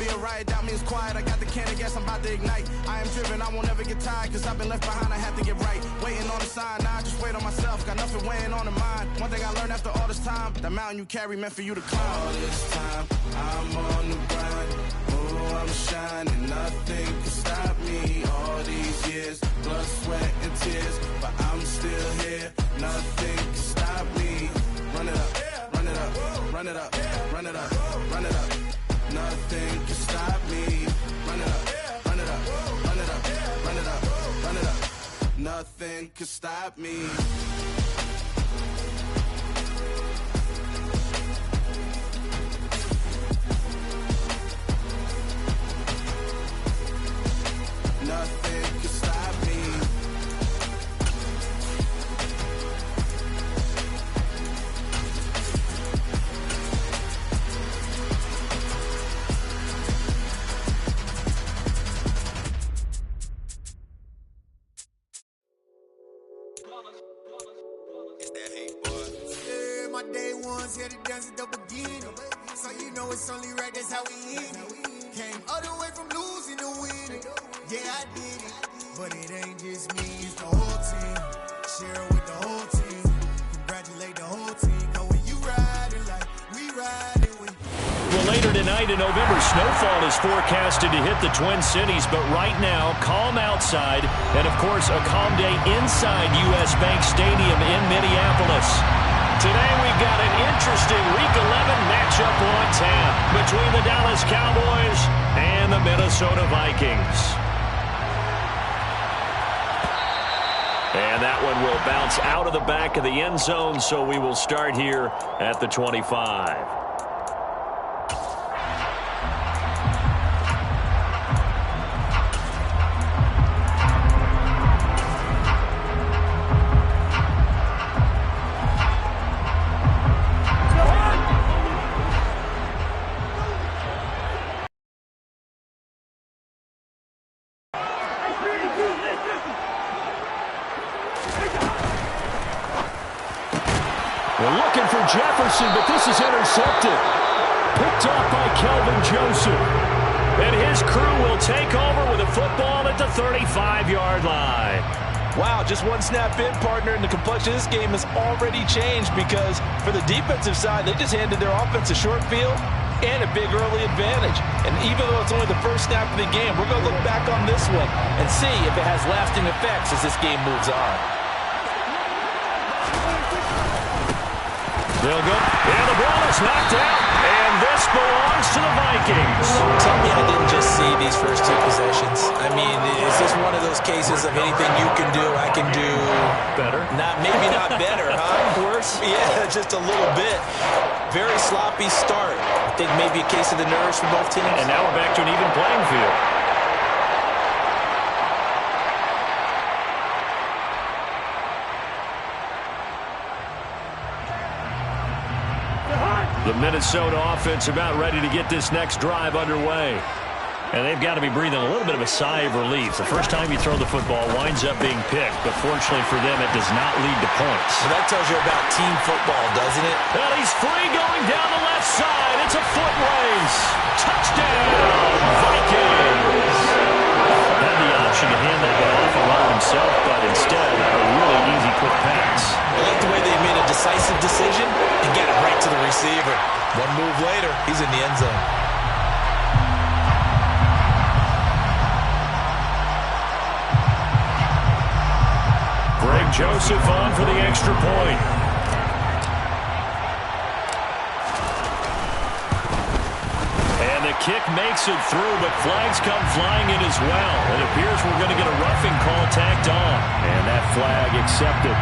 be a riot, doubt me it's quiet. I got the can of gas, I'm about to ignite. I am driven, I won't ever get tired, cause I've been left behind, I have to get right. Waiting on the sign, now I just wait on myself, got nothing weighing on the mind. One thing I learned after all this time, that mountain you carry meant for you to climb. All this time, I'm on the grind. Oh, I'm shining, nothing can stop me. All these years, blood, sweat, and tears, but I'm still here, nothing can stop me. Run it up, run it up, run it up, run it up, run it up. Nothing can stop me. Run it up, run it up, run it up, run it up, run it up. Nothing can stop me. Nothing can stop me. Yeah, my day ones here to dance at the beginning. So you know it's only right, that's how we end it. Came all the way from losing to winning. Yeah, I did it, but it ain't just me, it's the whole team. Share with the whole team. Congratulate the whole team. Cause when you riding like we riding, we. Well, later tonight in November, snowfall is forecasted to hit the Twin Cities, but right now, calm outside, and of course, a calm day inside U.S. Bank Stadium in Minneapolis. Today, we've got an interesting Week 11 matchup on tap between the Dallas Cowboys and the Minnesota Vikings. And that one will bounce out of the back of the end zone, so we will start here at the 25. We're looking for Jefferson, but this is intercepted. Picked off by Kelvin Joseph. And his crew will take over with a football at the 35-yard line. Wow, just one snap in, partner, and the complexion of this game has already changed because for the defensive side, they just handed their offense a short field and a big early advantage. And even though it's only the first snap of the game, we're going to look back on this one and see if it has lasting effects as this game moves on. They'll go, and the ball is knocked out, and this belongs to the Vikings. Tell me I didn't just see these first two possessions. I mean, is this one of those cases of anything you can do, I can do better? Maybe not better, huh? Worse? Yeah, just a little bit. Very sloppy start. I think maybe a case of the nerves for both teams. And now we're back to an even playing field. The Minnesota offense about ready to get this next drive underway. And they've got to be breathing a little bit of a sigh of relief. The first time you throw the football winds up being picked, but fortunately for them, it does not lead to points. So that tells you about team football, doesn't it? Well, he's free going down the left side. It's a foot race. Touchdown, Vikings. Had the option to hand that one off alone himself, but instead, a really easy quick pass. I like the way they made a decisive decision and get it right to the receiver. One move later, he's in the end zone. Greg Joseph on for the extra point. And the kick makes it through, but flags come flying in as well. It appears we're going to get a roughing call tacked on. And that flag accepted.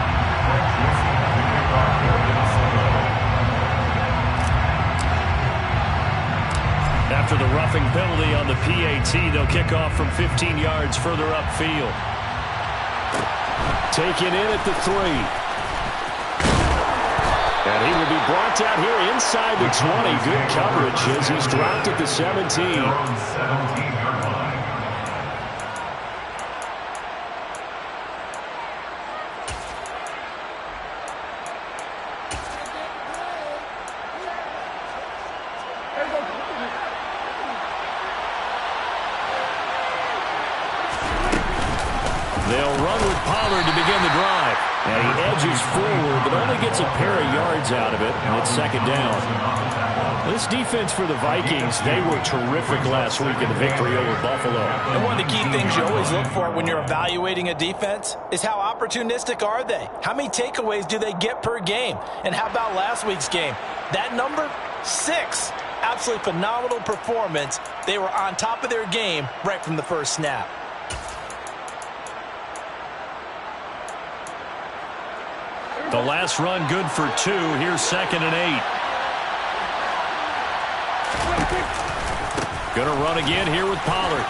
After the roughing penalty on the PAT, they'll kick off from 15 yards further upfield. Taken in at the 3. And he will be brought down here inside the 20. Good coverage as he's dropped at the 17. Pollard to begin the drive. And he edges forward, but only gets a pair of yards out of it, and it's second down. This defense for the Vikings, they were terrific last week in the victory over Buffalo. And one of the key things you always look for when you're evaluating a defense is how opportunistic are they? How many takeaways do they get per game? And how about last week's game? That number, 6. Absolutely phenomenal performance. They were on top of their game right from the first snap. The last run good for 2. Here's 2nd and 8. Gonna run again here with Pollard.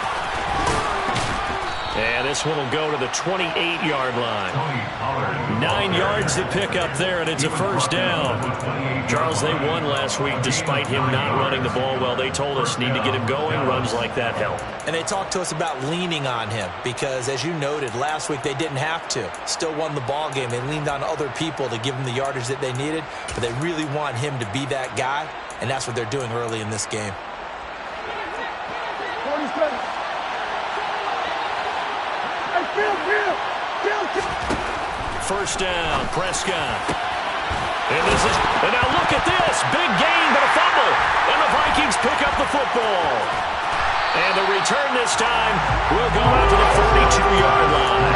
And this one will go to the 28-yard line. 9 yards to pick up there, and it's a first down. Charles, they won last week despite him not running the ball well. They told us need to get him going. Runs like that help. And they talked to us about leaning on him because, as you noted, last week they didn't have to. Still won the ball game. They leaned on other people to give them the yardage that they needed, but they really want him to be that guy, and that's what they're doing early in this game. First down, Prescott. And now look at this. Big gain, but a fumble. And the Vikings pick up the football. And the return this time will go out to the 42-yard line.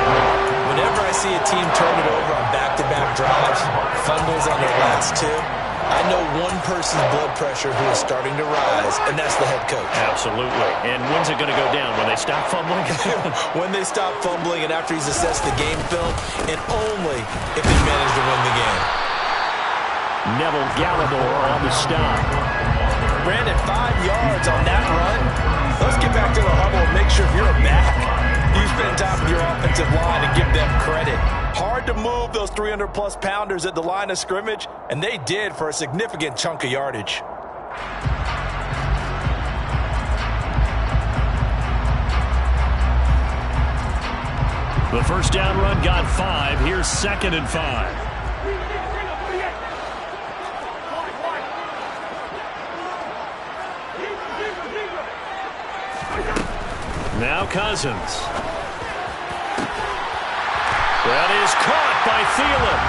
Whenever I see a team turn it over on back-to-back drives, fumbles on their last 2, I know one person's blood pressure who is starting to rise, and that's the head coach. Absolutely. And when's it going to go down? When they stop fumbling? When they stop fumbling and after he's assessed the game film, and only if they manage to win the game. Neville Gallimore on the stop. Brandon, 5 yards on that run. Let's get back to the huddle and make sure if you're a back, you spend time with your offensive line and give them credit. Hard to move those 300-plus pounders at the line of scrimmage, and they did for a significant chunk of yardage. The first down run got 5. Here's 2nd and 5. Now Cousins. That is caught by Thielen.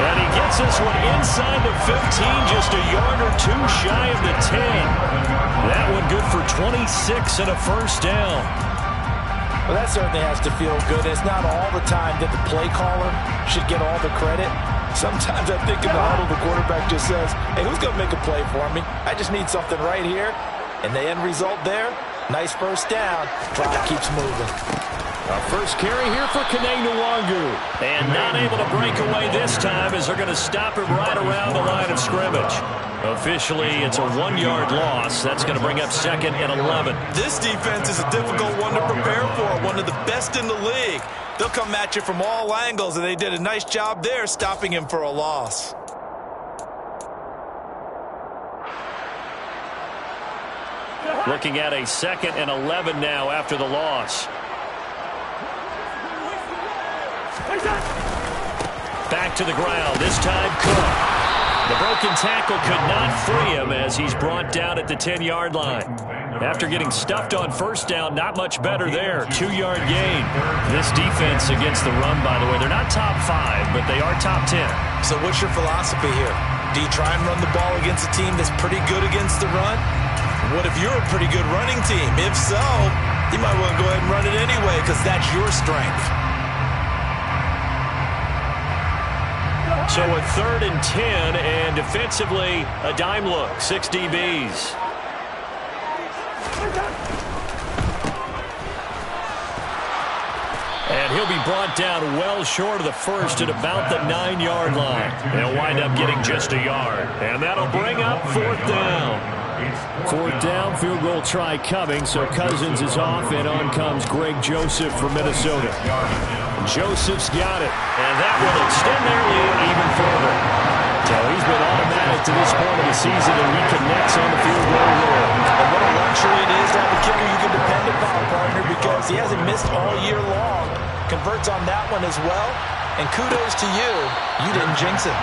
And he gets this one inside the 15, just a yard or 2 shy of the 10. That one good for 26 and a first down. Well, that certainly has to feel good. It's not all the time that the play caller should get all the credit. Sometimes I think in the huddle, the quarterback just says, hey, who's going to make a play for me? I just need something right here. And the end result there, nice first down. Clock keeps moving. Our first carry here for Kene Nwangu. And not able to break away this time as they're going to stop him right around the line of scrimmage. Officially, it's a 1-yard loss. That's going to bring up 2nd and 11. This defense is a difficult one to prepare for, one of the best in the league. They'll come at you from all angles, and they did a nice job there stopping him for a loss. Looking at a 2nd and 11 now after the loss. Back to the ground, this time Cook. The broken tackle could not free him as he's brought down at the 10-yard line. After getting stuffed on first down, not much better there. 2-yard gain. This defense against the run, by the way, they're not top 5, but they are top 10. So what's your philosophy here? Do you try and run the ball against a team that's pretty good against the run? What if you're a pretty good running team? If so, you might want to go ahead and run it anyway because that's your strength. So a 3rd and 10, and defensively, a dime look. 6 DBs. And he'll be brought down well short of the first at about the 9-yard line. They'll wind up getting just a yard. And that'll bring up 4th down. 4th down, field goal try coming, so Cousins is off, and on comes Greg Joseph from Minnesota. Joseph's got it, and that will extend their lead even further. So he's been automatic to this point of the season, and he connects on the field goal roll. And what a luxury it is to have a kicker you can depend upon, partner, because he hasn't missed all year long. Converts on that one as well, and kudos to you. You didn't jinx it.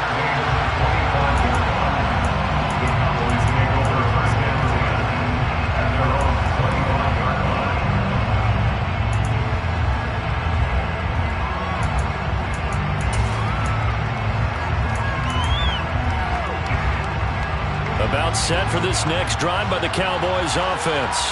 About set for this next drive by the Cowboys offense.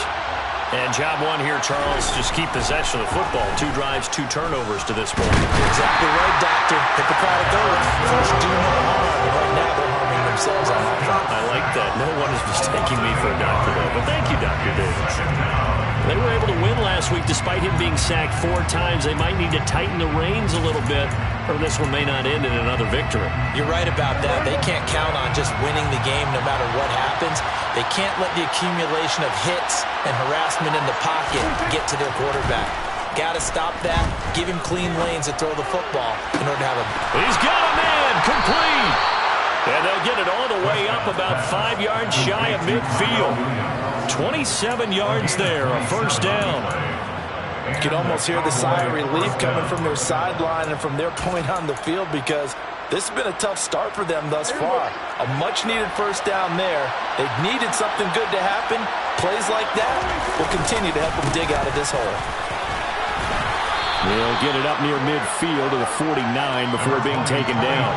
And job one here, Charles, just keep possession of the football. 2 drives, 2 turnovers to this point. Exactly right, Doctor. Hit the crowd of gold. First, do no harm. And right now, they're harming themselves on offense. I like that. No one is mistaking me for a doctor, though. But thank you, Dr. Davis. They were able to win last week despite him being sacked 4 times. They might need to tighten the reins a little bit, or this one may not end in another victory. You're right about that. They can't count on just winning the game no matter what happens. They can't let the accumulation of hits and harassment in the pocket get to their quarterback. Got to stop that. Give him clean lanes to throw the football in order to have a... He's got a man complete. And they'll get it all the way up about 5 yards shy of midfield. 27 yards there, a first down. You can almost hear the sigh of relief coming from their sideline and from their point on the field, because this has been a tough start for them thus far. A much-needed first down there. They've needed something good to happen. Plays like that will continue to help them dig out of this hole. They'll get it up near midfield to the 49 before being taken down.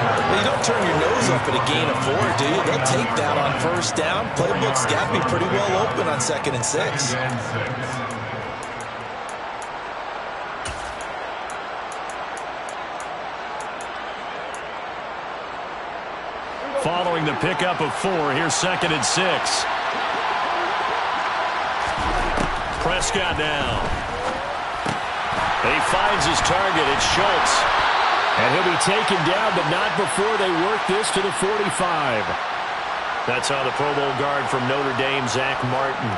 Well, you don't turn your nose up at a gain of 4, do you? They'll take that on first down. Playbook's got to be pretty well open on 2nd and 6. Following the pickup of 4, here's 2nd and 6. Prescott down. He finds his target. It's Schultz. And he'll be taken down, but not before they work this to the 45. That's how the Pro Bowl guard from Notre Dame, Zach Martin.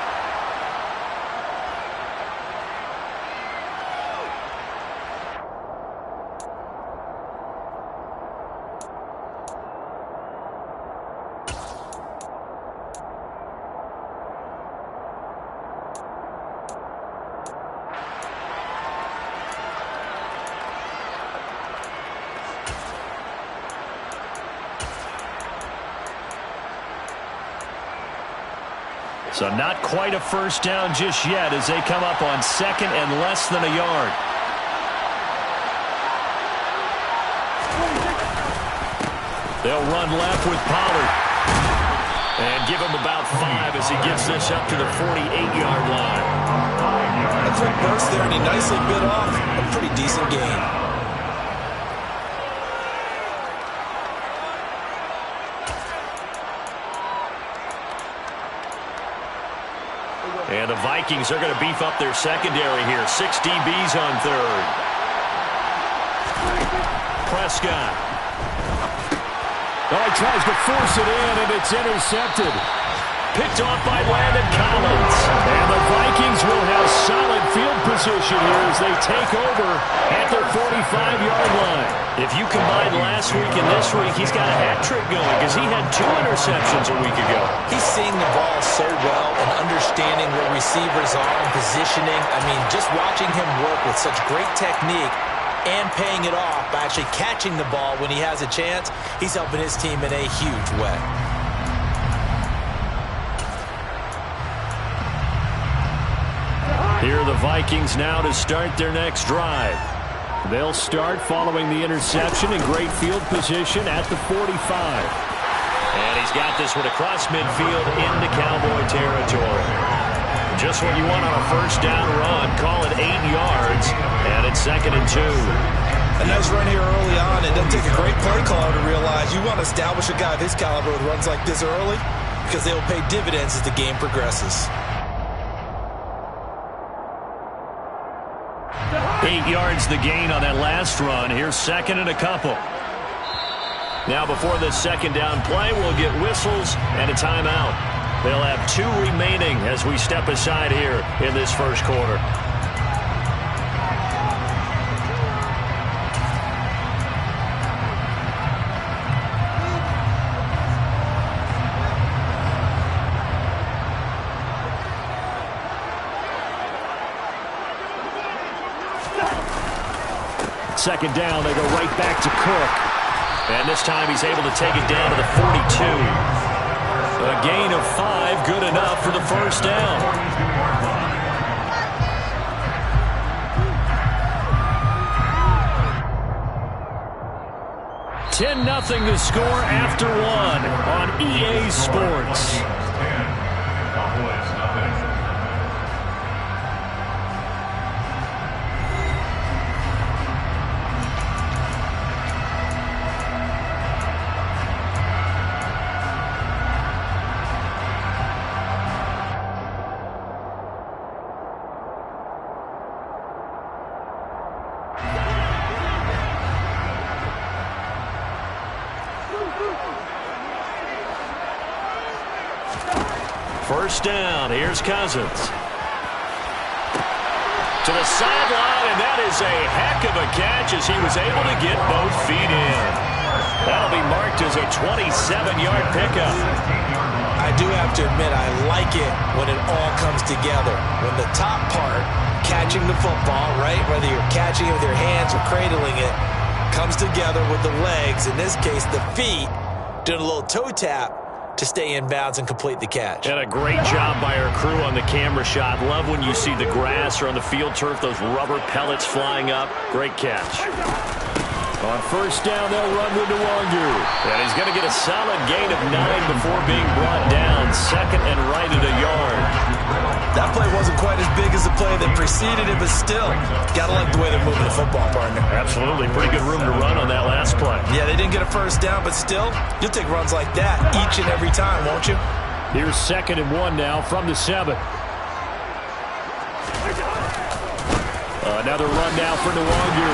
So not quite a first down just yet as they come up on 2nd and less than a yard. They'll run left with Pollard. And give him about 5 as he gets this up to the 48-yard line. A quick burst there, and he nicely bit off a pretty decent gain. And the Vikings are going to beef up their secondary here. 6 DBs on 3rd. Prescott. Oh, he tries to force it in, and it's intercepted. Picked off by Landon Collins. And the Vikings will have solid field position here as they take over at their 45-yard line. If you combine last week and this week, he's got a hat trick going because he had 2 interceptions a week ago. He's seeing the ball so well and understanding where receivers are and positioning. I mean, just watching him work with such great technique and paying it off by actually catching the ball when he has a chance, he's helping his team in a huge way. Here are the Vikings now to start their next drive. They'll start following the interception in great field position at the 45. And he's got this one across midfield into Cowboy territory. Just what you want on a first down run. Call it 8 yards, and it's 2nd and 2. A nice run here early on. It doesn't take a great play caller to realize you want to establish a guy of his caliber with runs like this early, because they will pay dividends as the game progresses. 8 yards the gain on that last run. Here's 2nd and a couple. Now before this 2nd down play, we'll get whistles and a timeout. They'll have 2 remaining as we step aside here in this first quarter. Second down, they go right back to Cook. And this time he's able to take it down to the 42. A gain of 5, good enough for the first down. 10-0 to score after 1 on EA Sports. First down, here's Cousins. To the sideline, and that is a heck of a catch as he was able to get both feet in. That'll be marked as a 27-yard pickup. I do have to admit, I like it when it all comes together. When the top part, catching the football, right, whether you're catching it with your hands or cradling it, comes together with the legs, in this case the feet, doing a little toe tap to stay in bounds and complete the catch. And a great job by our crew on the camera shot. Love when you see the grass or on the field turf, those rubber pellets flying up. Great catch. On first down, they'll run with Nwangu. And he's going to get a solid gain of 9 before being brought down. Second and right at a yard. That play wasn't quite as big as the play that preceded it, but still, got to like the way they're moving the football, partner. Absolutely. Pretty good room to run on that last play. Yeah, they didn't get a first down, but still, you'll take runs like that each and every time, won't you? Here's 2nd and 1 now from the 7. Another run now for Nwangu.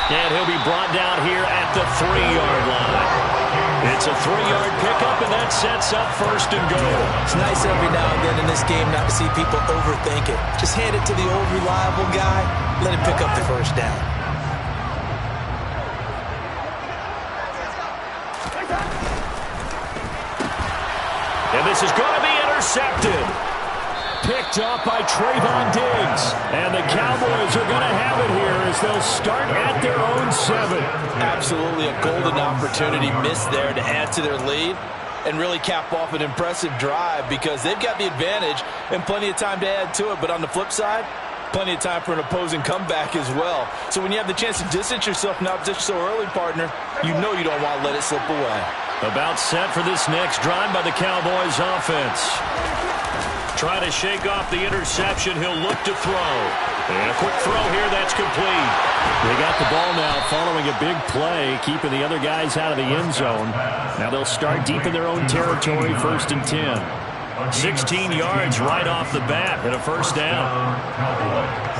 And he'll be brought down here at the 3-yard line. It's a 3-yard pickup, and that sets up first and goal. It's nice every now and then in this game not to see people overthink it. Just hand it to the old reliable guy, let him pick up the first down. And this is going to be intercepted. Picked up by Trayvon Diggs. And the Cowboys are going to have it here as they'll start at their own 7. Absolutely a golden opportunity missed there to add to their lead and really cap off an impressive drive because they've got the advantage and plenty of time to add to it. But on the flip side, plenty of time for an opposing comeback as well. So when you have the chance to distance yourself from opposition so early, partner, you know you don't want to let it slip away. About set for this next drive by the Cowboys offense. Trying to shake off the interception. He'll look to throw. And a quick throw here. That's complete. They got the ball now following a big play, keeping the other guys out of the end zone. Now they'll start deep in their own territory, 1st and 10. 16 yards right off the bat and a first down.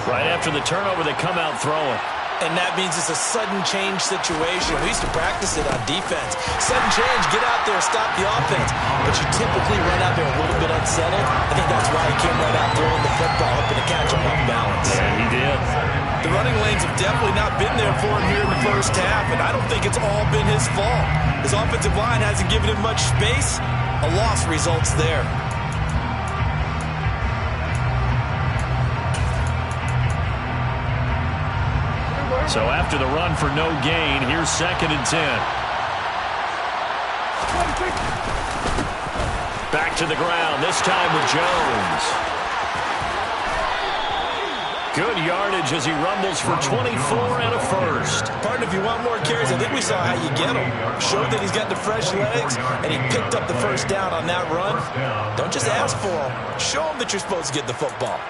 Right after the turnover, they come out throwing. And that means it's a sudden change situation. We used to practice it on defense. Sudden change, get out there, stop the offense. But you typically run out there a little bit unsettled. I think that's why he came right out throwing the football, hoping to catch him off balance. Yeah, he did. The running lanes have definitely not been there for him here in the first half, and I don't think it's all been his fault. His offensive line hasn't given him much space. A loss results there. So after the run for no gain, here's 2nd and 10. Back to the ground, this time with Jones. Good yardage as he rumbles for 24 and a first. Partner, if you want more carries, I think we saw how you get him. Showed that he's got the fresh legs, and he picked up the first down on that run. Don't just ask for him. Show him that you're supposed to get the football.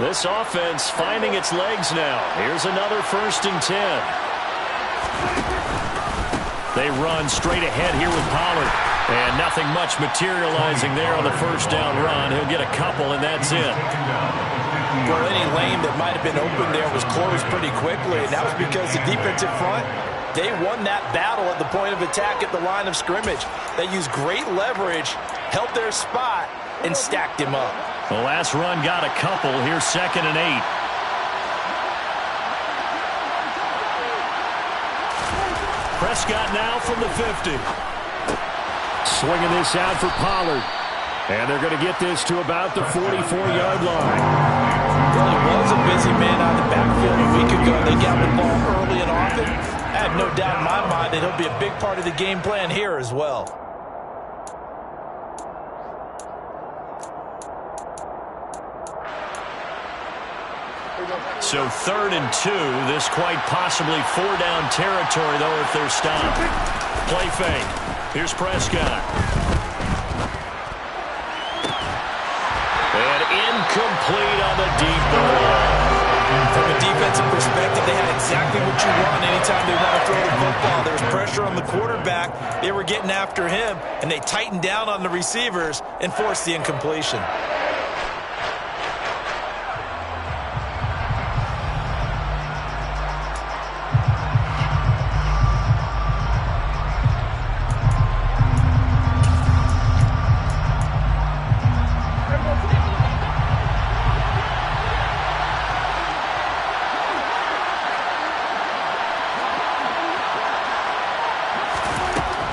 This offense finding its legs now. Here's another 1st and 10. They run straight ahead here with Pollard. And nothing much materializing there on the first down run. He'll get a couple, and that's it. Well, any lane that might have been open there was closed pretty quickly, and that was because the defensive front, they won that battle at the point of attack at the line of scrimmage. They used great leverage, held their spot, and stacked him up. The last run got a couple. Here's 2nd and 8. Prescott now from the 50. Swinging this out for Pollard. And they're going to get this to about the 44-yard line. Well, it was a busy man out of the backfield a week ago. They got the ball early and often. I have no doubt in my mind that he'll be a big part of the game plan here as well. So 3rd and 2. This quite possibly 4-down territory, though, if they're stopped. Play fake. Here's Prescott. And incomplete on the deep ball. From a defensive perspective, they had exactly what you want anytime they want to throw the football. There was pressure on the quarterback. They were getting after him, and they tightened down on the receivers and forced the incompletion.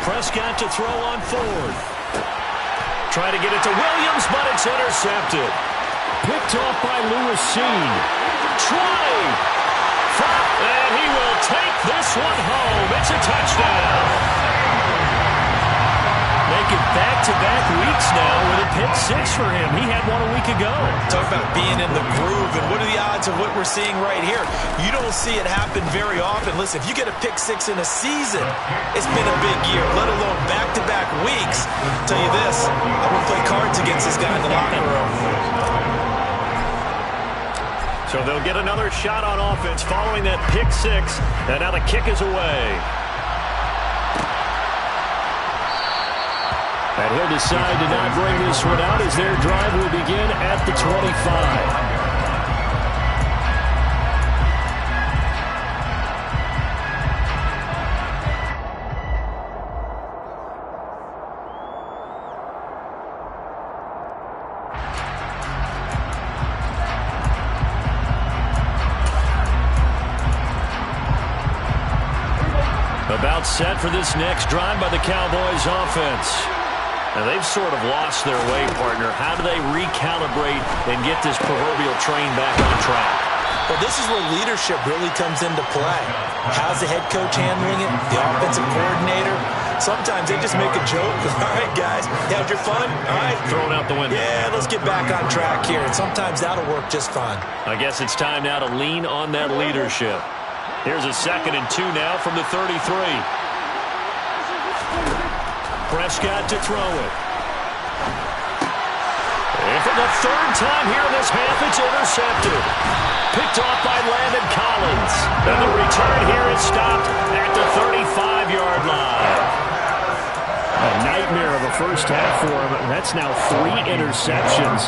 Prescott to throw on 4th. Try to get it to Williams, but it's intercepted. Picked off by Lewis Seen. 20. And he will take this one home. It's a touchdown. Making back-to-back weeks now with a pick 6 for him. He had one a week ago. Talk about being in the groove, and what are the odds of what we're seeing right here? You don't see it happen very often. Listen, if you get a pick 6 in a season, it's been a big year, let alone back-to-back weeks. I'll tell you this, I would play cards against this guy in the locker room. So they'll get another shot on offense following that pick 6, and now the kick is away. And he'll decide to not bring this one out as their drive will begin at the 25. About set for this next drive by the Cowboys offense. And they've sort of lost their way, partner. How do they recalibrate and get this proverbial train back on track? Well, this is where leadership really comes into play. How's the head coach handling it? The offensive coordinator? Sometimes they just make a joke. All right, guys, you had your fun? All right. Thrown out the window. Yeah, let's get back on track here. And sometimes that'll work just fine. I guess it's time now to lean on that leadership. Here's a 2nd and 2 now from the 33. Prescott to throw it. And for the 3rd time here in this half, it's intercepted. Picked off by Landon Collins. And the return here is stopped at the 35-yard line. A nightmare of a first half for him. That's now 3 interceptions.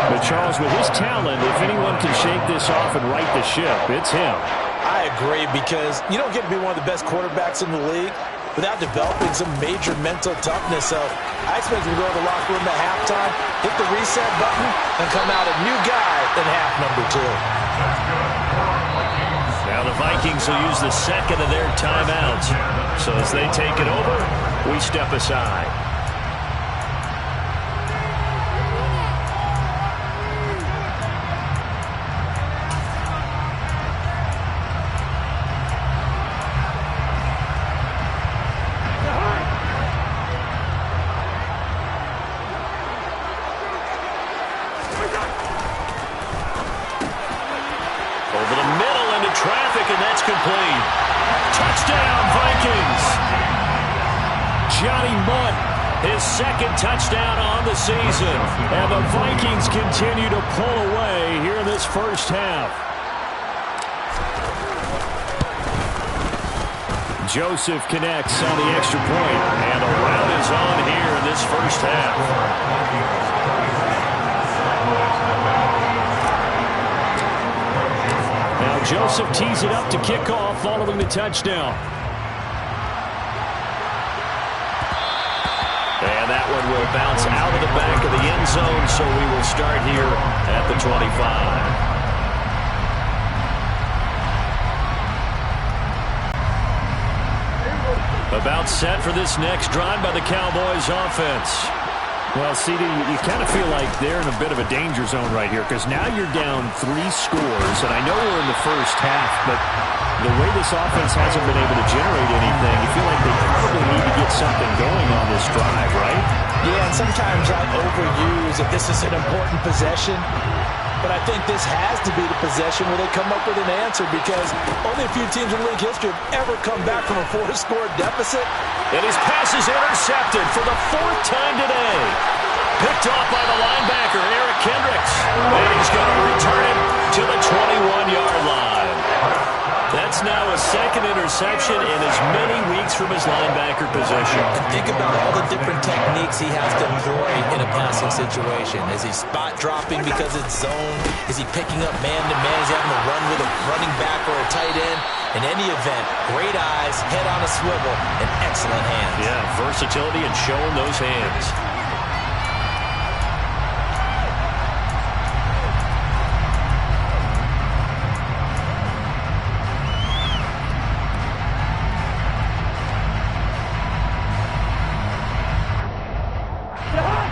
But Charles, with his talent, if anyone can shake this off and right the ship, it's him. I agree, because you don't get to be one of the best quarterbacks in the league without developing some major mental toughness. So I expect him to go to the locker room at halftime, hit the reset button, and come out a new guy in half number 2. Now the Vikings will use the 2nd of their timeouts. So as they take it over, we step aside. And that's complete. Touchdown, Vikings. Johnny Mutt, his 2nd touchdown on the season. And the Vikings continue to pull away here in this first half. Joseph connects on the extra point. And a rout is on here in this first half. Joseph tees it up to kick off following the touchdown. And that one will bounce out of the back of the end zone, so we will start here at the 25. About set for this next drive by the Cowboys offense. Well, CD, you kind of feel like they're in a bit of a danger zone right here, because now you're down 3 scores, and I know we're in the first half, but the way this offense hasn't been able to generate anything, you feel like they probably need to get something going on this drive, right? Yeah, and sometimes I overuse if this is an important possession. but I think this has to be the possession where they come up with an answer because only a few teams in league history have ever come back from a 4-score deficit. And his pass is intercepted for the 4th time today. Picked off by the linebacker, Eric Kendricks. And he's going to return it to the 21-yard line. That's now a 2nd interception in as many weeks from his linebacker position. And think about all the different techniques he has to employ in a passing situation. Is he spot dropping because it's zone? Is he picking up man-to-man? Is he having to run with a running back or a tight end? In any event, great eyes, head on a swivel, and excellent hands. Yeah, versatility and showing those hands.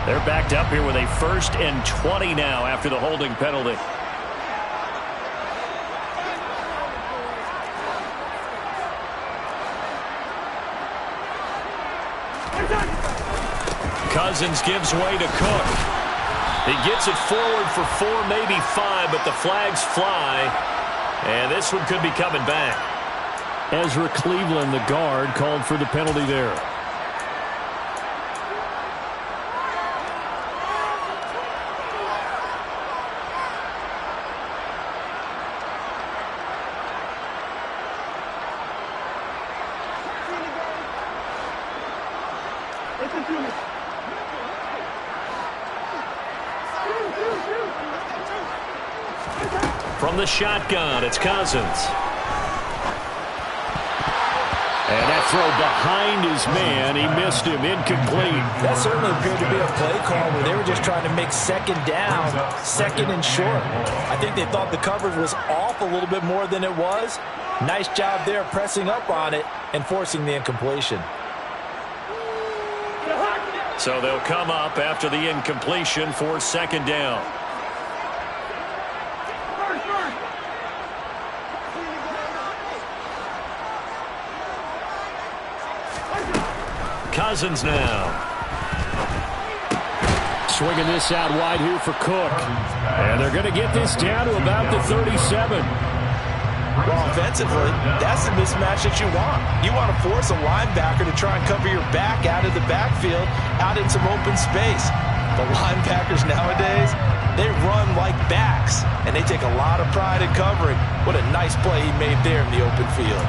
They're backed up here with a 1st and 20 now after the holding penalty. Cousins gives way to Cook. He gets it forward for 4, maybe 5, but the flags fly. And this one could be coming back. Ezra Cleveland, the guard, called for the penalty there. From the shotgun, it's Cousins. And that throw behind his man. He missed him. Incomplete. That certainly appeared to be a play call where they were just trying to make 2nd down, 2nd and short. I think they thought the coverage was off a little bit more than it was. Nice job there pressing up on it and forcing the incompletion. So they'll come up after the incompletion for 2nd down. Cousins now. Swinging this out wide here for Cook. And they're going to get this down to about the 37. Well, offensively, that's the mismatch that you want. You want to force a linebacker to try and cover your back out of the backfield, out in some open space. The linebackers nowadays, they run like backs, and they take a lot of pride in covering. What a nice play he made there in the open field.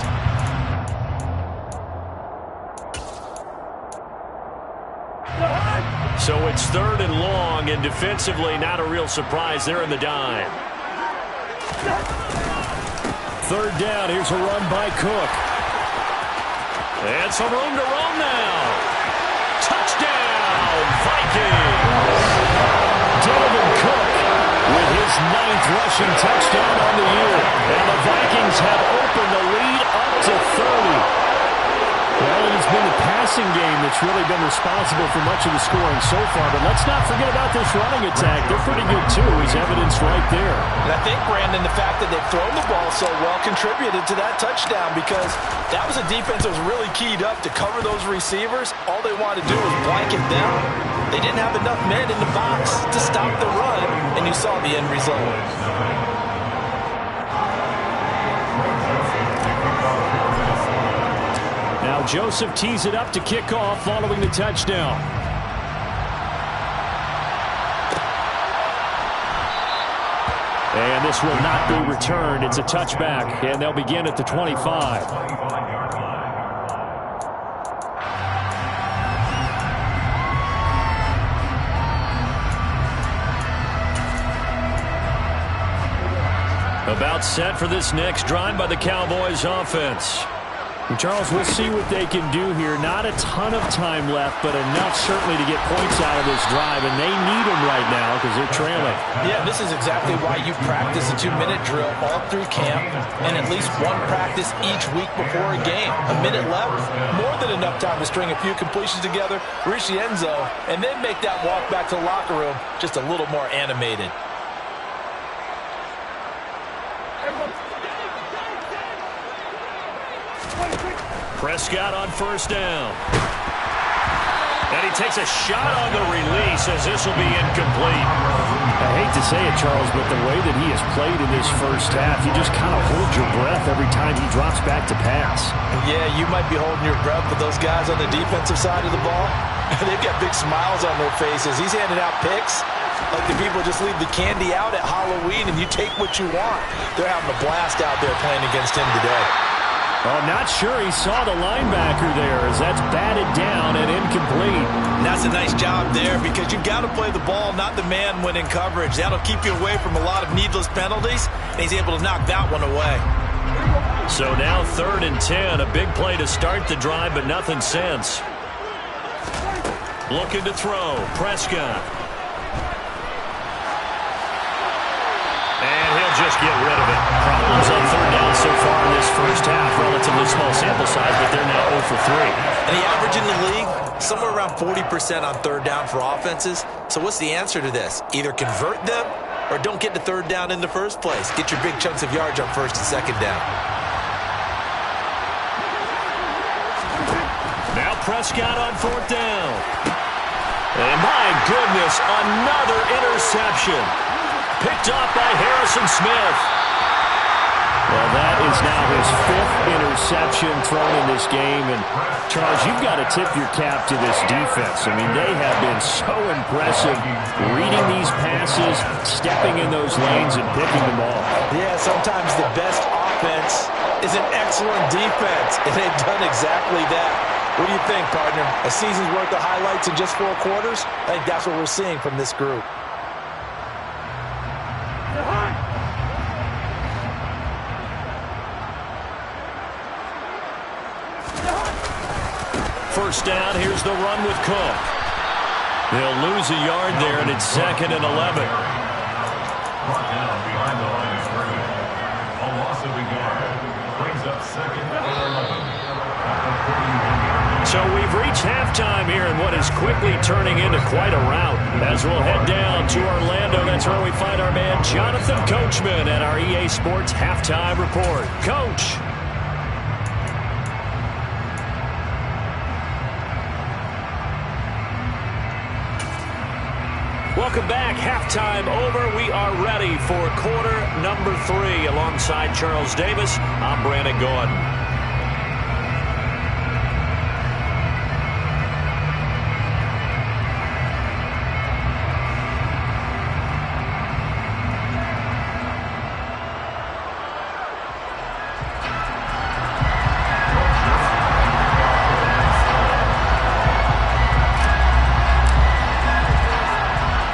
So it's 3rd and long, and defensively not a real surprise there in the dime. 3rd down, here's a run by Cook. And some room to run now. Touchdown, Vikings! Dalvin Cook with his 9th rushing touchdown on the year. And the Vikings have opened the lead up to 30. Well, it's been the passing game that's really been responsible for much of the scoring so far. But let's not forget about this running attack. They're pretty good, too, as evidenced right there. And I think, Brandon, the fact that they've thrown the ball so well contributed to that touchdown because that was a defense that was really keyed up to cover those receivers. All they wanted to do was blanket them. They didn't have enough men in the box to stop the run, and you saw the end result. Now Joseph tees it up to kick off following the touchdown. And this will not be returned. It's a touchback, and they'll begin at the 25. About set for this next drive by the Cowboys offense. And Charles, we'll see what they can do here. Not a ton of time left, but enough certainly to get points out of this drive, and they need them right now because they're trailing. Yeah, this is exactly why you practice a 2-minute drill all through camp and at least one practice each week before a game. A minute left, more than enough time to string a few completions together, reach the end zone, and then make that walk back to the locker room just a little more animated. Prescott on first down. And he takes a shot on the release as this will be incomplete. I hate to say it, Charles, but the way that he has played in this first half, you just kind of hold your breath every time he drops back to pass. Yeah, you might be holding your breath, but those guys on the defensive side of the ball, they've got big smiles on their faces. He's handing out picks like the people just leave the candy out at Halloween and you take what you want. They're having a blast out there playing against him today. Oh, not sure he saw the linebacker there as that's batted down and incomplete. And that's a nice job there because you've got to play the ball, not the man when in coverage. That'll keep you away from a lot of needless penalties, and he's able to knock that one away. So now 3rd and 10, a big play to start the drive, but nothing since. Looking to throw, Prescott. And he'll just get rid of it. Problems on 3rd down so far in this first half. Relatively small sample size, but they're now 0 for 3. And the average in the league, somewhere around 40% on 3rd down for offenses. So what's the answer to this? Either convert them or don't get to 3rd down in the first place. Get your big chunks of yards on 1st and 2nd down. Now Prescott on 4th down. And my goodness, another interception. Picked off by Harrison Smith. Well, that is now his 5th interception thrown in this game. And, Charles, you've got to tip your cap to this defense. I mean, they have been so impressive reading these passes, stepping in those lanes, and picking them off. Yeah, sometimes the best offense is an excellent defense, and they've done exactly that. What do you think, partner? A season's worth of highlights in just 4 quarters? I think that's what we're seeing from this group. First down, here's the run with Cook. They'll lose a yard there, and it's 2nd and 11. Brought down behind the line of scrimmage. A loss of a yard brings up 2nd and 11. So we've reached halftime here in what is quickly turning into quite a rout. As we'll head down to Orlando, that's where we find our man Jonathan Coachman at our EA Sports Halftime Report. Coach. Welcome back. Halftime over. We are ready for quarter number 3. Alongside Charles Davis, I'm Brandon Gordon.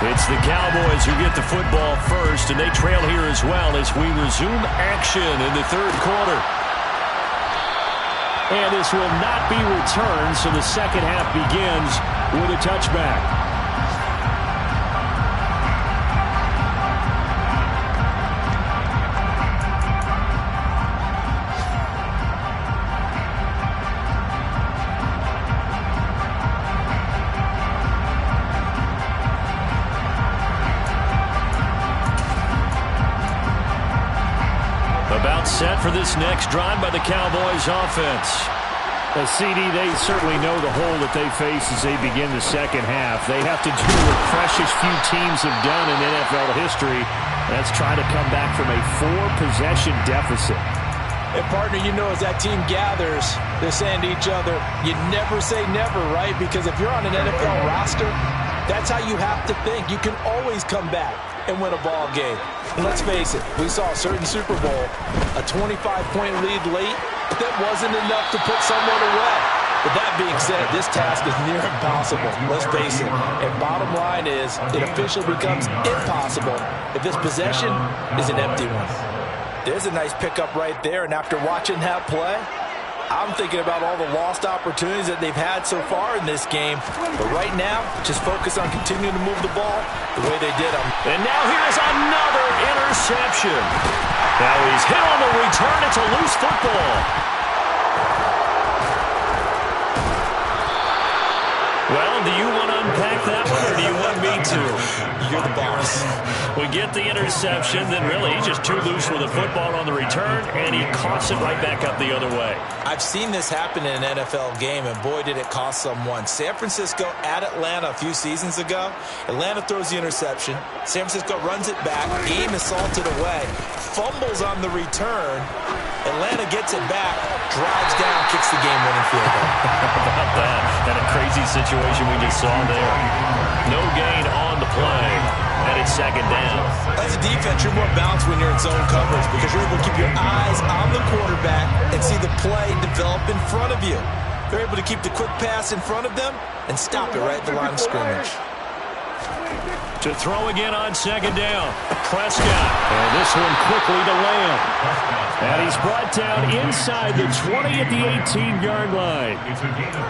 It's the Cowboys who get the football first, and they trail here as well as we resume action in the 3rd quarter. And this will not be returned, so the 2nd half begins with a touchback. About set for this next drive by the Cowboys offense. CD, they certainly know the hole that they face as they begin the 2nd half. They have to do what precious few teams have done in NFL history. That's try to come back from a 4-possession deficit. And, partner, you know as that team gathers, they're saying to each other, you never say never, right? Because if you're on an NFL roster, that's how you have to think. You can always come back and win a ball game. And let's face it, we saw a certain Super Bowl, a 25-point lead late, but that wasn't enough to put someone away. But that being said, this task is near impossible, let's face it. And bottom line is, it officially becomes impossible if this possession is an empty one. There's a nice pickup right there, and after watching that play, I'm thinking about all the lost opportunities that they've had so far in this game. But right now, just focus on continuing to move the ball the way they did. And now here's another interception. Now he's hit on the return. It's a loose football. Well, do you want to unpack that that one, or do you want me to? You're the boss. We get the interception, then really he's just too loose with the football on the return, and he coughs it right back up the other way. I've seen this happen in an NFL game, and boy, did it cost someone. San Francisco at Atlanta a few seasons ago. Atlanta throws the interception. San Francisco runs it back. Game is salted away. Fumbles on the return. Atlanta gets it back, drives down, kicks the game-winning field goal. How about that? That a crazy situation we just saw there. No gain on the play, and it's second down. As a defense, you're more balanced when you're in zone coverage because you're able to keep your eyes on the quarterback and see the play develop in front of you. They're able to keep the quick pass in front of them and stop it right at the line of scrimmage. To throw again on second down. Prescott. And this one quickly to Lamb. And he's brought down inside the 20 at the 18-yard line.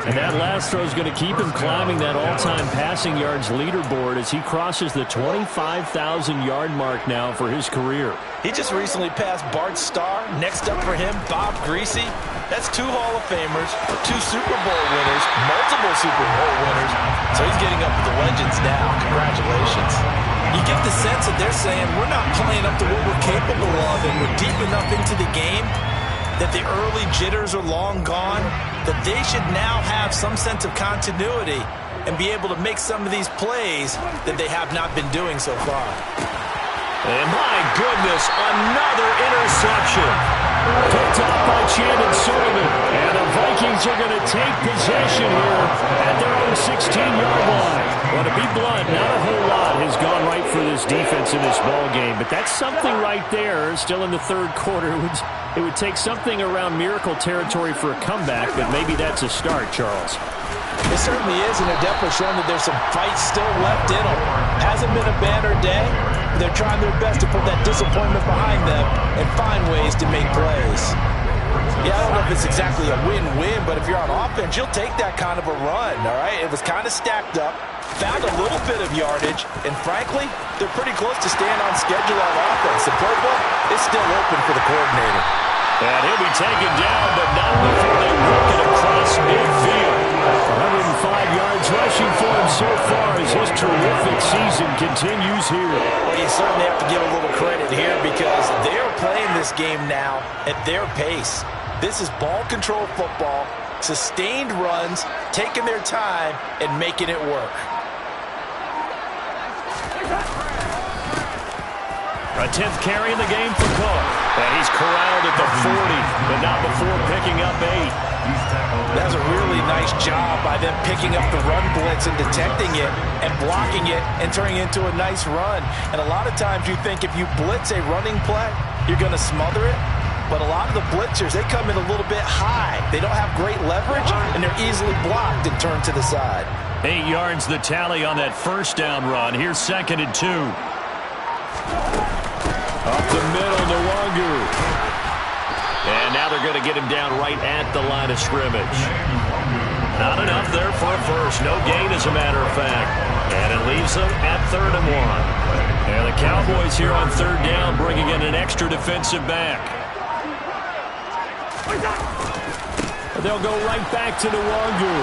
And that last throw is going to keep him climbing that all-time passing yards leaderboard as he crosses the 25,000-yard mark now for his career. He just recently passed Bart Starr. Next up for him, Bob Greasy. That's 2 Hall of Famers, 2 Super Bowl winners, multiple Super Bowl winners. So he's getting up with the legends now. Congratulations. You get the sense that they're saying we're not playing up to what we're capable of, and we're deep enough into the game that the early jitters are long gone, that they should now have some sense of continuity and be able to make some of these plays that they have not been doing so far. And my goodness, another interception. Picked up by Chandon Sullivan. And the Vikings are going to take possession here at their own 16-yard line. Well, to be blunt, not a whole lot has gone right for this defense in this ball game, but that's something right there. Still in the third quarter. It would take something around miracle territory for a comeback, but maybe that's a start, Charles. It certainly is, and they're definitely showing that there's some fight still left in them. Hasn't been a banner day. They're trying their best to put that disappointment behind them and find ways to make plays. Yeah, I don't know if it's exactly a win-win, but if you're on offense, you'll take that kind of a run, all right? It was kind of stacked up, found a little bit of yardage, and frankly, they're pretty close to staying on schedule on offense. The playbook is still open for the coordinator. And he'll be taken down, but not before they work it across midfield. 105 yards rushing for him so far as his terrific season continues here. Well, you certainly have to give a little credit here because they're playing this game now at their pace. This is ball control football, sustained runs, taking their time, and making it work. A 10th carry in the game for Cook. And he's corralled at the 40, but not before picking up 8. That was a really nice job by them picking up the run blitz and detecting it and blocking it and turning it into a nice run. And a lot of times you think if you blitz a running play, you're going to smother it. But a lot of the blitzers, they come in a little bit high. They don't have great leverage, and they're easily blocked and turned to the side. 8 yards the tally on that first down run. Here's 2nd and 2. Up the middle, Nwangu. And now they're going to get him down right at the line of scrimmage. Not enough there for a first. No gain, as a matter of fact. And it leaves them at 3rd and 1. And the Cowboys here on 3rd down, bringing in an extra defensive back. They'll go right back to Nwangu.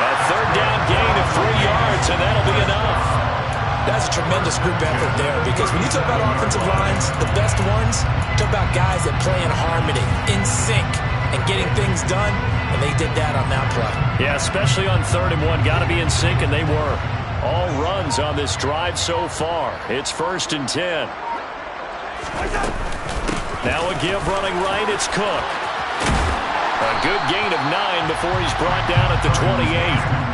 A 3rd down gain of 3 yards, and that'll be enough. That's a tremendous group effort there because when you talk about offensive lines, the best ones, talk about guys that play in harmony, in sync, and getting things done, and they did that on that play. Yeah, especially on 3rd and 1. Got to be in sync, and they were. All runs on this drive so far. It's 1st and 10. Now a give running right, it's Cook. A good gain of 9 before he's brought down at the 28.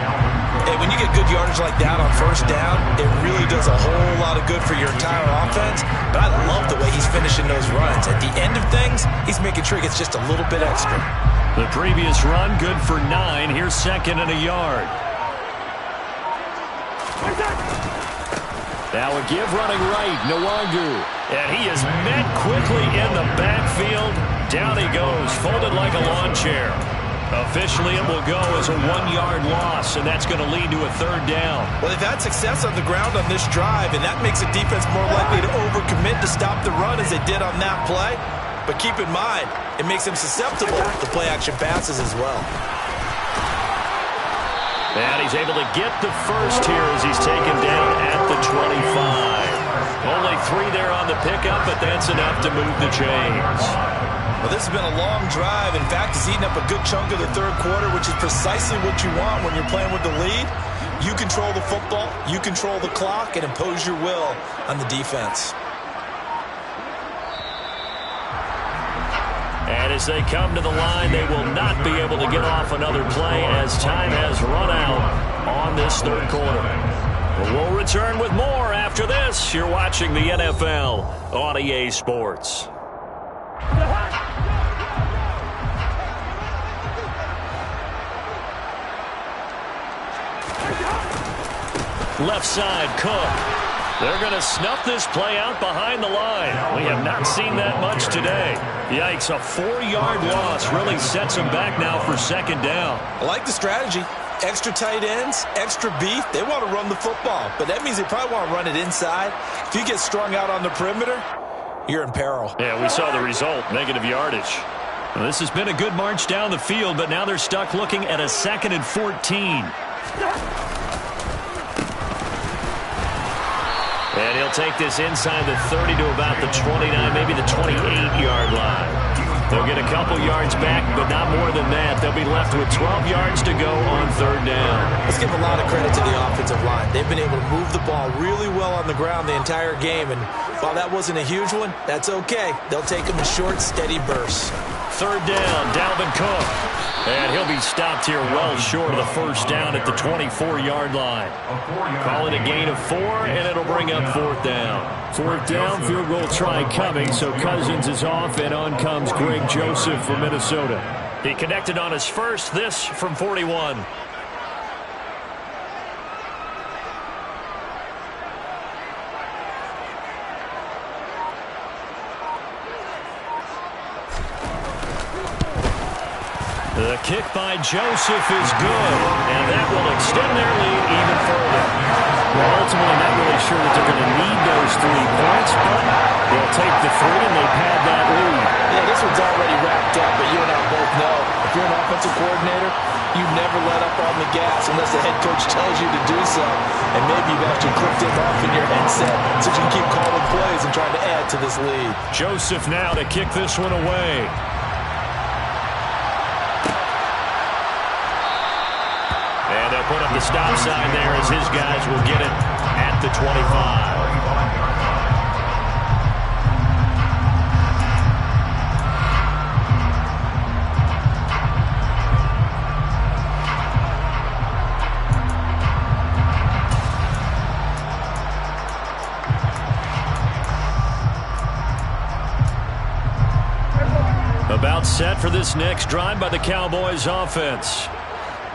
And when you get good yardage like that on 1st down, it really does a whole lot of good for your entire offense. But I love the way he's finishing those runs. At the end of things, he's making sure he gets just a little bit extra. The previous run, good for 9. Here's 2nd and a yard. Now a give running right, Nwangu. And he is met quickly in the backfield. Down he goes, folded like a lawn chair. Officially, it will go as a 1-yard loss, and that's going to lead to a 3rd down. Well, they've had success on the ground on this drive, and that makes the defense more likely to overcommit to stop the run as they did on that play. But keep in mind, it makes them susceptible to play-action passes as well. And he's able to get the first here as he's taken down at the 25. Only 3 there on the pickup, but that's enough to move the chains. Well, this has been a long drive. In fact, he's eaten up a good chunk of the third quarter, which is precisely what you want when you're playing with the lead. You control the football, you control the clock, and impose your will on the defense. And as they come to the line, they will not be able to get off another play as time has run out on this third quarter. We'll return with more after this. You're watching the NFL on EA Sports. Left side, Cook. They're going to snuff this play out behind the line. We have not seen that much today. Yikes, a 4-yard loss really sets them back now for second down. I like the strategy. Extra tight ends, extra beef. They want to run the football, but that means they probably want to run it inside. If you get strung out on the perimeter, you're in peril. Yeah, we saw the result, negative yardage. Well, this has been a good march down the field, but now they're stuck looking at a 2nd and 14. And he'll take this inside the 30 to about the 29, maybe the 28-yard line. They'll get a couple yards back, but not more than that. They'll be left with 12 yards to go on third down. Let's give a lot of credit to the offensive line. They've been able to move the ball really well on the ground the entire game, and while that wasn't a huge one, that's okay. They'll take them in short, steady bursts. Third down, Dalvin Cook. And he'll be stopped here well short of the first down at the 24-yard line. Call it a gain of 4, and it'll bring up fourth down. Fourth down, field goal try coming, so Cousins is off, and on comes Greg Joseph from Minnesota. He connected on his first, this from 41. The kick by Joseph is good, and that will extend their lead even further. Well, ultimately, not really sure that they're going to need those 3 points, but they'll take the 3, and they pad that lead. Yeah, this one's already wrapped up, but you and I both know if you're an offensive coordinator, you never let up on the gas unless the head coach tells you to do so. And maybe you've actually clicked it off in your headset so you can keep calling plays and trying to add to this lead. Joseph now to kick this one away. And they'll put up the stop sign there as his guys will get it at the 25. About set for this next drive by the Cowboys offense.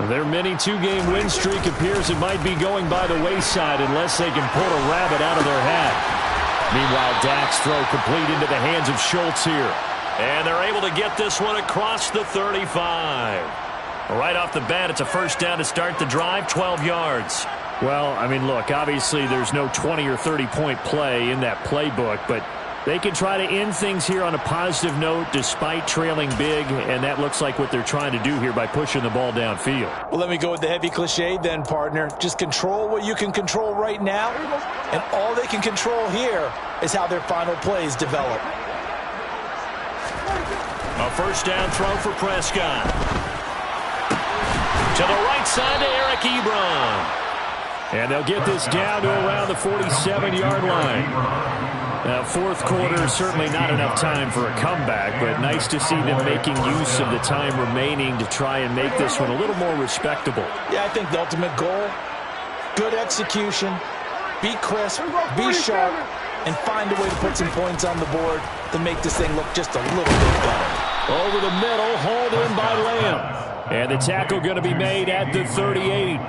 Their mini 2-game win streak appears it might be going by the wayside unless they can pull a rabbit out of their hat. Meanwhile, Dak's throw complete into the hands of Schultz here. And they're able to get this one across the 35. Right off the bat, it's a first down to start the drive, 12 yards. Well, I mean, look, obviously there's no 20 or 30-point play in that playbook, but they can try to end things here on a positive note despite trailing big, and that looks like what they're trying to do here by pushing the ball downfield. Well, let me go with the heavy cliche then, partner. Just control what you can control right now, and all they can control here is how their final plays develop. A first down throw for Prescott. To the right side to Eric Ebron. And they'll get this down to around the 47-yard line. Now, fourth quarter, certainly not enough time for a comeback, but nice to see them making use of the time remaining to try and make this one a little more respectable. Yeah, I think the ultimate goal, good execution, be crisp, be sharp, and find a way to put some points on the board to make this thing look just a little bit better. Over the middle, hauled in by Lamb. And the tackle going to be made at the 38.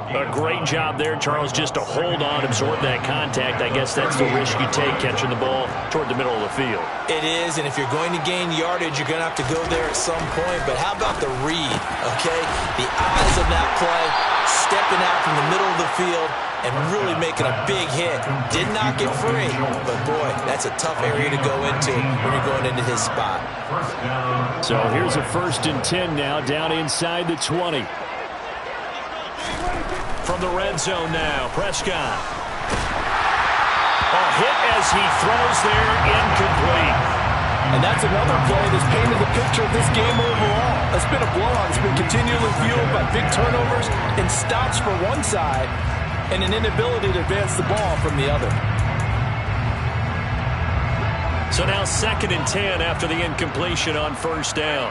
A great job there, Charles, just to hold on, absorb that contact. I guess that's the risk you take catching the ball toward the middle of the field. It is, and if you're going to gain yardage, you're going to have to go there at some point. But how about the read, okay? The eyes of that play, stepping out from the middle of the field and really making a big hit. Did not get free, but boy, that's a tough area to go into when you're going into his spot. So here's a 1st and 10 now, down inside the 20. from the red zone now. Prescott. A hit as he throws there, incomplete. And that's another play that's painted the picture of this game overall. It's been a blowout. It's been continually fueled by big turnovers and stops for one side and an inability to advance the ball from the other. So now 2nd and 10 after the incompletion on first down.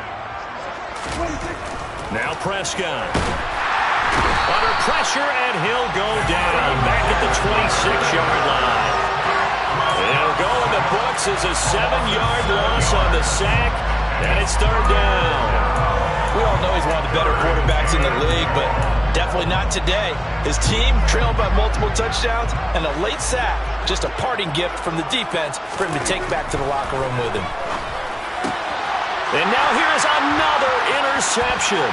Now Prescott. Under pressure, and he'll go down back at the 26-yard line. It'll go in the books as a 7-yard loss on the sack, and it's 3rd down. We all know he's one of the better quarterbacks in the league, but definitely not today. His team trailed by multiple touchdowns, and a late sack, just a parting gift from the defense for him to take back to the locker room with him. And now here's another interception.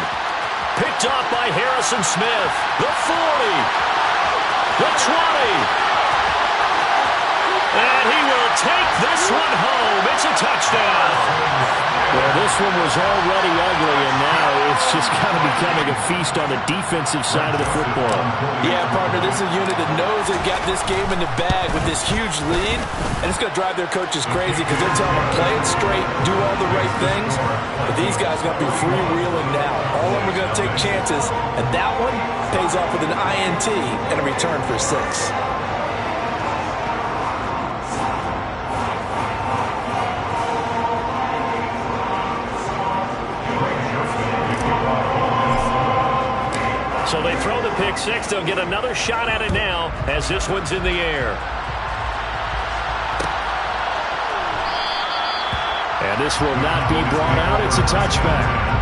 Picked off by Harrison Smith. The 40. The 20. And he will take this one home. It's a touchdown. Well, this one was already ugly, and now it's just kind of becoming a feast on the defensive side of the football. Yeah, partner, this is a unit that knows they got this game in the bag with this huge lead, and it's going to drive their coaches crazy because they're telling them play it straight, do all the right things, but these guys are going to be freewheeling now. All of them are going to take chances, and that one pays off with an INT and a return for 6. So they throw the pick six. They'll get another shot at it now as this one's in the air. And this will not be brought out. It's a touchback.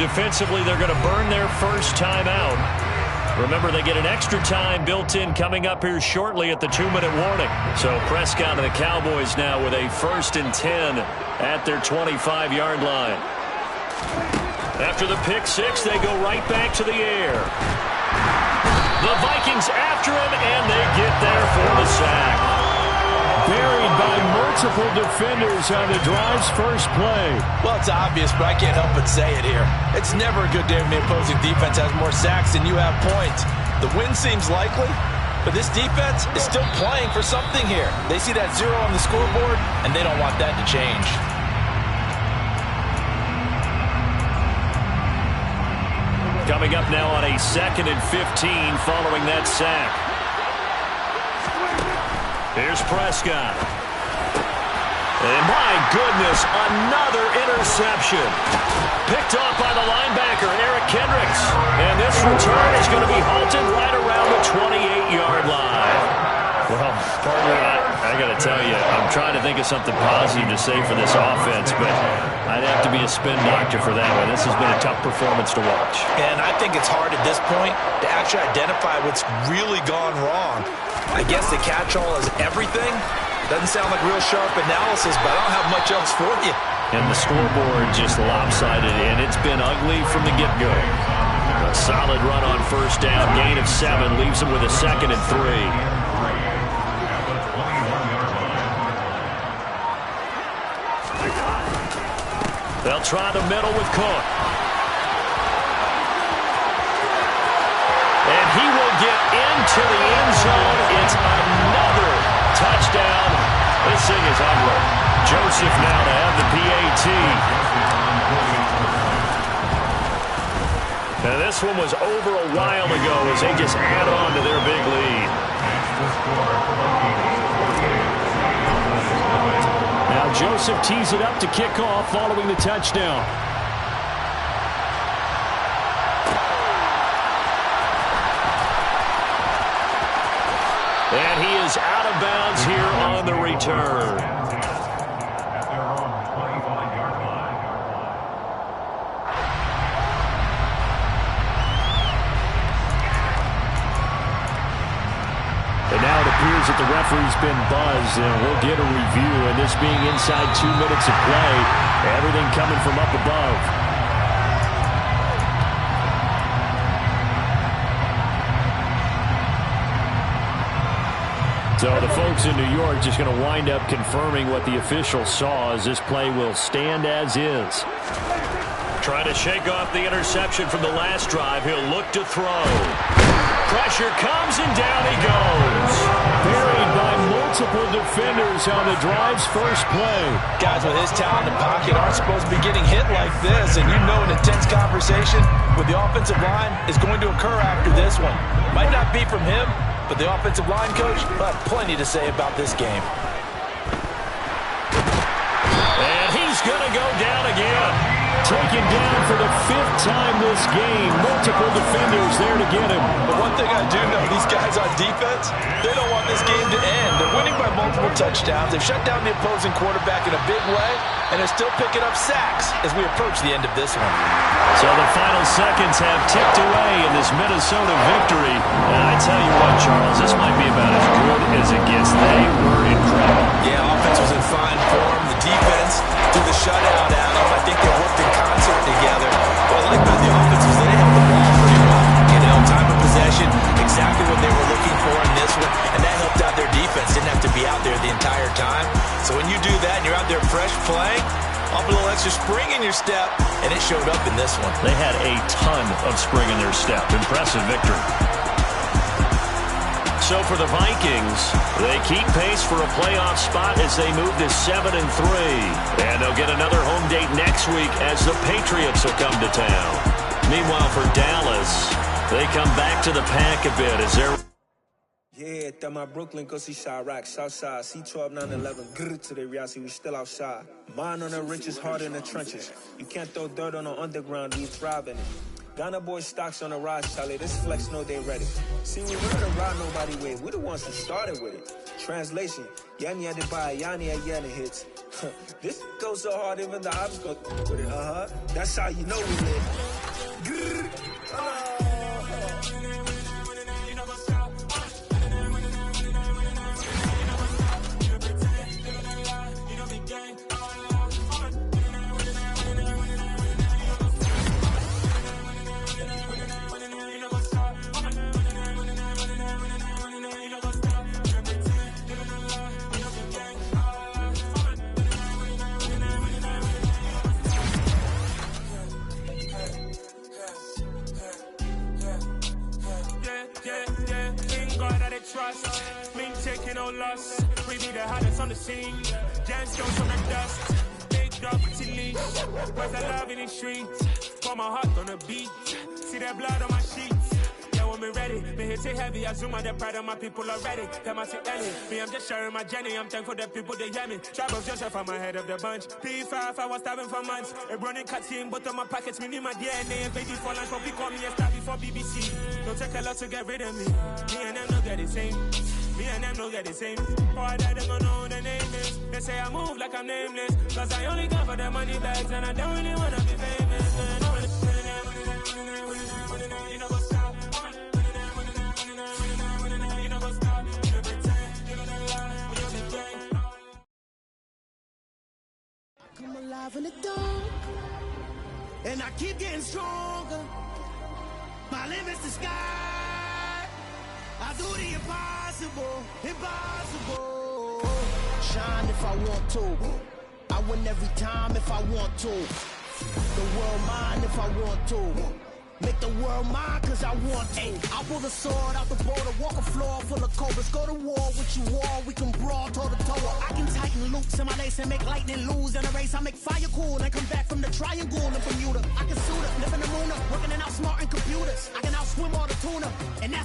Defensively, they're going to burn their first time out. Remember, they get an extra time built in coming up here shortly at the 2-minute warning. So Prescott and the Cowboys now with a 1st and 10 at their 25-yard line. After the pick six, they go right back to the air. The Vikings after him, and they get there for the sack. Buried by multiple defenders on the drive's first play. Well, it's obvious, but I can't help but say it here. It's never a good day when the opposing defense has more sacks than you have points. The win seems likely, but this defense is still playing for something here. They see that 0 on the scoreboard, and they don't want that to change. Coming up now on a 2nd and 15 following that sack. Here's Prescott. And my goodness, another interception. Picked off by the linebacker, Eric Kendricks. And this return is going to be halted right around the 28-yard line. Well, partner, I got to tell you, I'm trying to think of something positive to say for this offense, but I'd have to be a spin doctor for that one. This has been a tough performance to watch. And I think it's hard at this point to actually identify what's really gone wrong. I guess the catch-all is everything. Doesn't sound like real sharp analysis, but I don't have much else for you. And the scoreboard just lopsided, and it's been ugly from the get-go. A solid run on first down, gain of 7, leaves them with a 2nd and 3. They'll try the middle with Cook. And he will get into the end zone. It's another touchdown. This thing is ugly. Joseph now to have the PAT. Now this one was over a while ago as they just add on to their big lead. Now Joseph tees it up to kick off following the touchdown. And he is out of bounds here on the return. And now to appears that the referee's been buzzed, and we'll get a review. And this being inside 2 minutes of play, everything coming from up above. So the folks in New York just going to wind up confirming what the official saw, as this play will stand as is. Trying to shake off the interception from the last drive. He'll look to throw. Pressure comes, and down he goes. Buried by multiple defenders on the drive's first play. Guys with his talent in the pocket aren't supposed to be getting hit like this, and you know an intense conversation with the offensive line is going to occur after this one. Might not be from him, but the offensive line coach will have plenty to say about this game. And he's going to go down again. Taken down for the 5th time this game. Multiple defenders there to get him. But one thing I do know, these guys on defense, they don't want this game to end. They're winning by multiple touchdowns. They've shut down the opposing quarterback in a big way, and they're still picking up sacks as we approach the end of this one. So the final seconds have ticked away in this Minnesota victory. And I tell you what, Charles, this might be about as good as it gets. They were incredible. Yeah, offense was in fine form. The defense threw the shutout at them. I think they worked in concert together. What I like about the offense was they held the ball pretty well. You know, time of possession, exactly what they were looking for in this one, and that helped out their defense. Didn't have to be out there the entire time. So when you do that and you're out there fresh playing, up a little extra spring in your step, and it showed up in this one. They had a ton of spring in their step. Impressive victory. So for the Vikings, they keep pace for a playoff spot as they move to 7-3. And they'll get another home date next week as the Patriots will come to town. Meanwhile, for Dallas, they come back to the pack a bit as they're... Yeah, that my Brooklyn, go see Chirac, Southside, C12, 911, grrr to the reality, we still outside. Mine on the richest, heart in the trenches. You can't throw dirt on the underground, we thrive in it. Ghana boys stocks on the rise, Charlie, this flex know they ready. See, we were the ride nobody with, we the ones who started with it. Translation, Yanni had to buy Yanni at Yanni hits. This goes so hard, even the ops go with it, That's how you know we live. Grrr, trust, mean taking no loss. We be the hottest on the scene. Jams goes from the dust. Big dog with leash. Where's the love in the streets? Pour my heart on the beat. See that blood on my sheets. Yeah, when me ready, me hit it heavy. I zoom on the pride of my people already. Them I see Ellie. Me, I'm just sharing my journey. I'm thankful that people they hear me. Travels Joseph, I'm ahead of the bunch. P5, I was starving for months. A running cut in both of my pockets. Me need my DNA and baby for lunch. But we call me a star before BBC. Don't take a lot to get rid of me. Me and them know that the same. Me and them know that the same. Boy, that them gonna know the name is. They say I move like I'm nameless. Cause I only got for the money bags. And I don't really wanna be famous. You know what's up. You know what's up. You pretend. You're gonna lie. When you're the gang. Come alive in the dark. And I keep getting stronger. My limit's the sky. I do the impossible, impossible. Shine if I want to. I win every time if I want to. The world mine if I want to. Make the world mine cause I want to. I pull the sword out the border, walk a floor full of cobras. Go to war with you all, we can brawl toe to toe. I can tighten loops in my lace and make lightning lose. In a race I make fire cool and come back from the triangle.